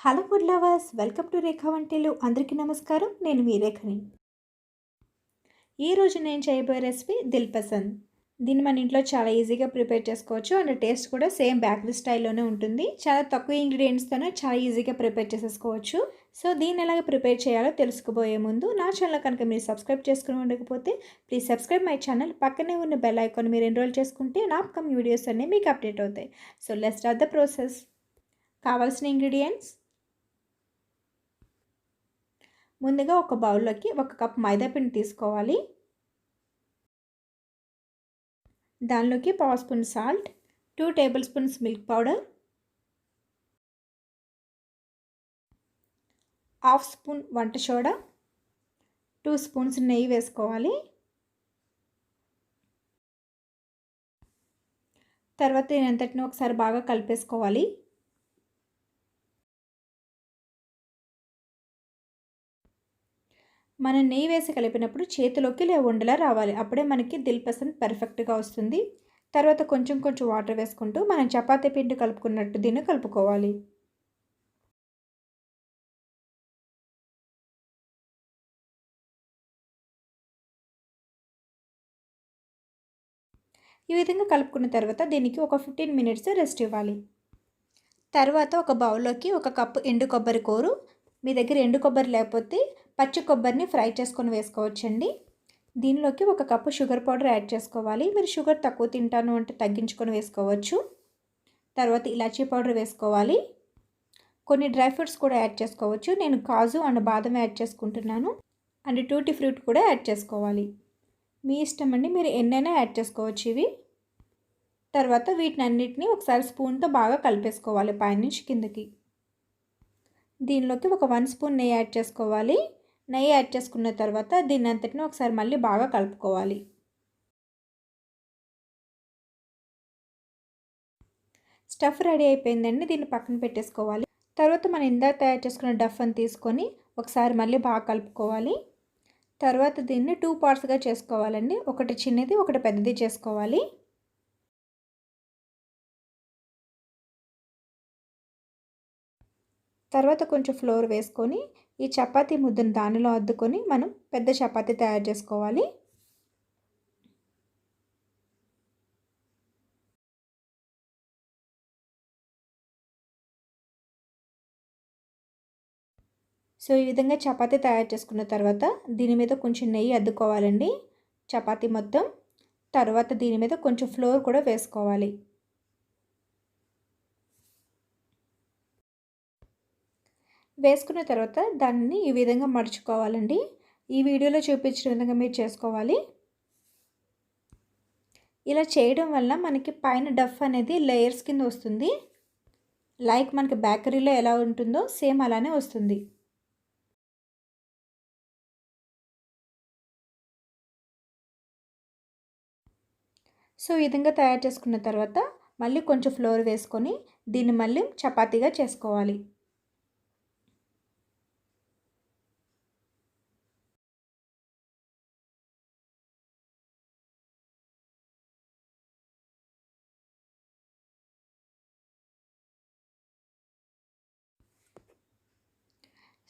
Hello food lovers, welcome to Rekha వంటలు. అందరికీ నమస్కారం. నేను మీ రేఖని. ఈరోజు నేను చేయబోయే రెసిపీ దిల్ పసంద్. దీన్ని మన ఇంట్లో చాలా ఈజీగా ప్రిపేర్ చేసుకోవచ్చు. అండ్ టేస్ట్ కూడా సేమ్ బేకరీ స్టైల్లోనే ఉంటుంది. చాలా తక్కువ ఇంగ్రీడియంట్స్తోనే చాలా ఈజీగా ప్రిపేర్ చేసేసుకోవచ్చు. సో దీన్ని ఎలాగ ప్రిపేర్ చేయాలో తెలుసుకోబోయే ముందు నా ఛానల్ కనుక మీరు సబ్స్క్రైబ్ చేసుకుని ఉండకపోతే ప్లీజ్ సబ్స్క్రైబ్ మై ఛానల్. పక్కనే ఉన్న బెల్ ఐకాన్ మీరు ఎన్రోల్ చేసుకుంటే నా అప్కమింగ్ వీడియోస్ అన్నీ మీకు అప్డేట్ అవుతాయి. So let's start the process. కావాల్సిన ఇంగ్రీడియంట్స్: ముందుగా ఒక బౌల్లోకి 1 కప్ మైదా పిండి తీసుకోవాలి. దానిలోకి 1/2 spoon salt, 2 table spoons milk powder, 1/2 spoon వంట సోడా, 2 స్పూన్స్ నెయ్యి వేసుకోవాలి. తర్వాత దీనంతటిని ఒకసారి బాగా కలిపేసుకోవాలి. మనం నెయ్యి వేసి కలిపినప్పుడు చేతిలోకి ఉండలా రావాలి. అప్పుడే మనకి దిల్ పసంద్ పర్ఫెక్ట్గా వస్తుంది. తర్వాత కొంచెం కొంచెం వాటర్ వేసుకుంటూ మనం చపాతీ పిండి కలుపుకున్నట్టు దీన్ని కలుపుకోవాలి. ఈ విధంగా కలుపుకున్న తర్వాత దీనికి ఒక 15 మినిట్స్ రెస్ట్ ఇవ్వాలి. తర్వాత ఒక బౌల్లోకి 1 కప్పు ఎండు కొబ్బరి కూరు, మీ దగ్గర ఎండు కొబ్బరి లేకపోతే పచ్చి కొబ్బరిని ఫ్రై చేసుకొని వేసుకోవచ్చండి. దీనిలోకి 1 కప్పు షుగర్ పౌడర్ యాడ్ చేసుకోవాలి. మీరు షుగర్ తక్కువ తింటాను అంటే తగ్గించుకొని వేసుకోవచ్చు. తర్వాత ఇలాచీ పౌడర్ వేసుకోవాలి. కొన్ని డ్రై ఫ్రూట్స్ కూడా యాడ్ చేసుకోవచ్చు. నేను కాజు అండ్ బాదం యాడ్ చేసుకుంటున్నాను. అండ్ టూటీ ఫ్రూట్ కూడా యాడ్ చేసుకోవాలి. మీ ఇష్టం అండి, మీరు ఎన్నైనా యాడ్ చేసుకోవచ్చు ఇవి. తర్వాత వీటినన్నిటిని ఒకసారి స్పూన్తో బాగా కలిపేసుకోవాలి పైనుంచి కిందకి. దీనిలోకి ఒక 1 స్పూన్ నెయ్యి యాడ్ చేసుకోవాలి. నెయ్యి యాడ్ చేసుకున్న తర్వాత దీన్ని అంతటిని ఒకసారి మళ్ళీ బాగా కలుపుకోవాలి. స్టఫ్ రెడీ అయిపోయిందండి. దీన్ని పక్కన పెట్టేసుకోవాలి. తర్వాత మనం ఇందాక తయారు చేసుకున్న డఫ్ని తీసుకొని ఒకసారి మళ్ళీ బాగా కలుపుకోవాలి. తర్వాత దీన్ని 2 పార్ట్స్గా చేసుకోవాలండి. ఒకటి చిన్నది, ఒకటి పెద్దది చేసుకోవాలి. తర్వాత కొంచెం ఫ్లోర్ వేసుకొని ఈ చపాతీ ముద్దను దానిలో అద్దుకొని మనం పెద్ద చపాతీ తయారు చేసుకోవాలి. సో ఈ విధంగా చపాతీ తయారు చేసుకున్న తర్వాత దీని మీద కొంచెం నెయ్యి అద్దుకోవాలండి చపాతీ మొత్తం. తర్వాత దీని మీద కొంచెం ఫ్లోర్ కూడా వేసుకోవాలి. వేసుకున్న తర్వాత దాన్ని ఈ విధంగా మడుచుకోవాలండి. ఈ వీడియోలో చూపించిన విధంగా మీరు చేసుకోవాలి. ఇలా చేయడం వల్ల మనకి పైన డఫ్ అనేది లేయర్స్ కింద వస్తుంది. లైక్ మనకి బేకరీలో ఎలా ఉంటుందో సేమ్ అలానే వస్తుంది. సో ఈ విధంగా తయారు చేసుకున్న తర్వాత మళ్ళీ కొంచెం ఫ్లోర్ వేసుకొని దీన్ని మళ్ళీ చపాతీగా చేసుకోవాలి.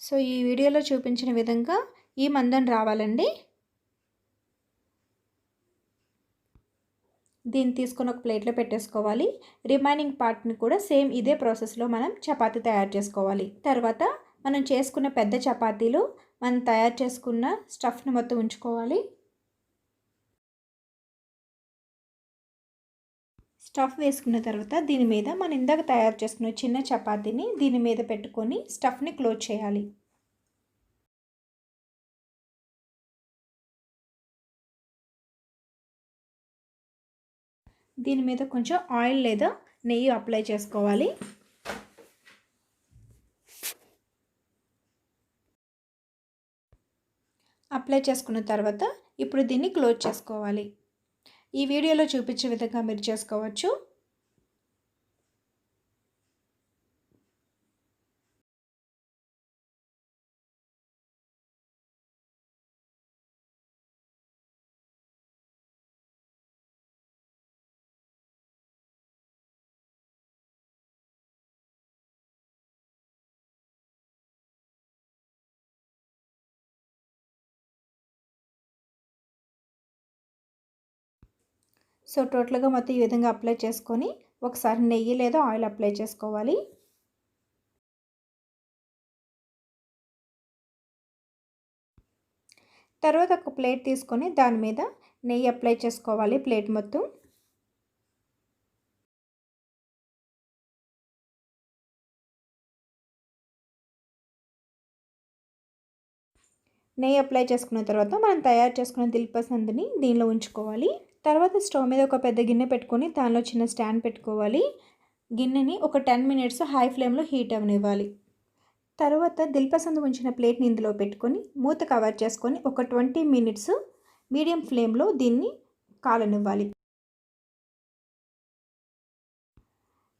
సో ఈ వీడియోలో చూపించిన విధంగా ఈ మందం రావాలండి. దీన్ని తీసుకొని ఒక ప్లేట్లో పెట్టేసుకోవాలి. రిమైనింగ్ పార్ట్ని కూడా సేమ్ ఇదే ప్రాసెస్లో మనం చపాతీ తయారు చేసుకోవాలి. తర్వాత మనం చేసుకున్న పెద్ద చపాతీలు మనం తయారు చేసుకున్న స్టఫ్ని మొత్తం ఉంచుకోవాలి. స్టఫ్ వేసుకున్న తర్వాత దీని మీద మనం ఇందాక తయారు చేసుకున్న చిన్న చపాతీని దీని మీద పెట్టుకొని స్టఫ్ని క్లోజ్ చేయాలి. దీని మీద కొంచెం ఆయిల్ లేదా నెయ్యి అప్లై చేసుకోవాలి. అప్లై చేసుకున్న తర్వాత ఇప్పుడు దీన్ని క్లోజ్ చేసుకోవాలి. ఈ వీడియోలో చూపించే విధంగా మీరు చేసుకోవచ్చు. సో టోటల్గా మొత్తం ఈ విధంగా అప్లై చేసుకొని ఒకసారి నెయ్యి లేదా ఆయిల్ అప్లై చేసుకోవాలి. తర్వాత ఒక ప్లేట్ తీసుకొని దాని మీద నెయ్యి అప్లై చేసుకోవాలి ప్లేట్ మొత్తం. నెయ్యి అప్లై చేసుకున్న తర్వాత మనం తయారు చేసుకున్న దిల్ పసంద్ని దీనిలో ఉంచుకోవాలి. తర్వాత స్టవ్ మీద ఒక పెద్ద గిన్నె పెట్టుకొని దానిలో చిన్న స్టాండ్ పెట్టుకోవాలి. గిన్నెని ఒక 10 మినిట్స్ హై ఫ్లేమ్లో హీట్ అవ్వనివ్వాలి. తర్వాత దిల్ పసంద్ ఉంచిన ప్లేట్ని ఇందులో పెట్టుకొని మూత కవర్ చేసుకొని ఒక 20 మినిట్స్ మీడియం ఫ్లేమ్లో దీన్ని కాలనివ్వాలి.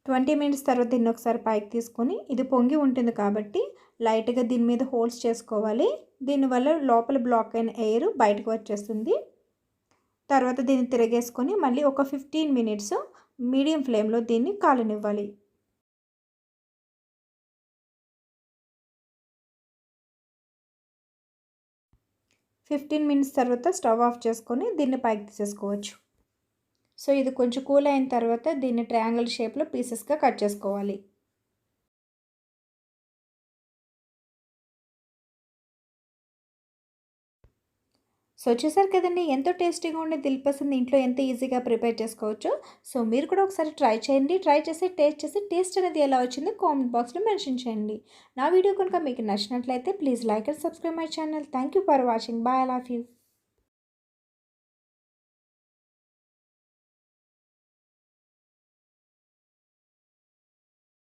20 మినిట్స్ తర్వాత దీన్ని ఒకసారి పైకి తీసుకొని ఇది పొంగి ఉంటుంది కాబట్టి లైట్గా దీని మీద హోల్స్ చేసుకోవాలి. దీనివల్ల లోపల బ్లాక్ అయిన ఎయిర్ బయటకు వచ్చేస్తుంది. తర్వాత దీన్ని తిరగేసుకొని మళ్ళీ ఒక 15 మినిట్స్ మీడియం ఫ్లేమ్లో దీన్ని కాలనివ్వాలి. 15 మినిట్స్ తర్వాత స్టవ్ ఆఫ్ చేసుకొని దీన్ని పైకి తీసేసుకోవచ్చు. సో ఇది కొంచెం కూల్ అయిన తర్వాత దీన్ని ట్రయాంగిల్ షేప్లో పీసెస్గా కట్ చేసుకోవాలి. సో చూసారు కదండి, ఎంతో టేస్టీగా ఉండే దిల్ పసంద్ ఇంట్లో ఎంత ఈజీగా ప్రిపేర్ చేసుకోవచ్చు. సో మీరు కూడా ఒకసారి ట్రై చేయండి. ట్రై చేసి టేస్ట్ అనేది ఎలా వచ్చిందో కామెంట్ బాక్స్లో మెన్షన్ చేయండి. నా వీడియో కనుక మీకు నచ్చినట్లయితే please like and subscribe my channel. Thank you for watching. Bye. I love you.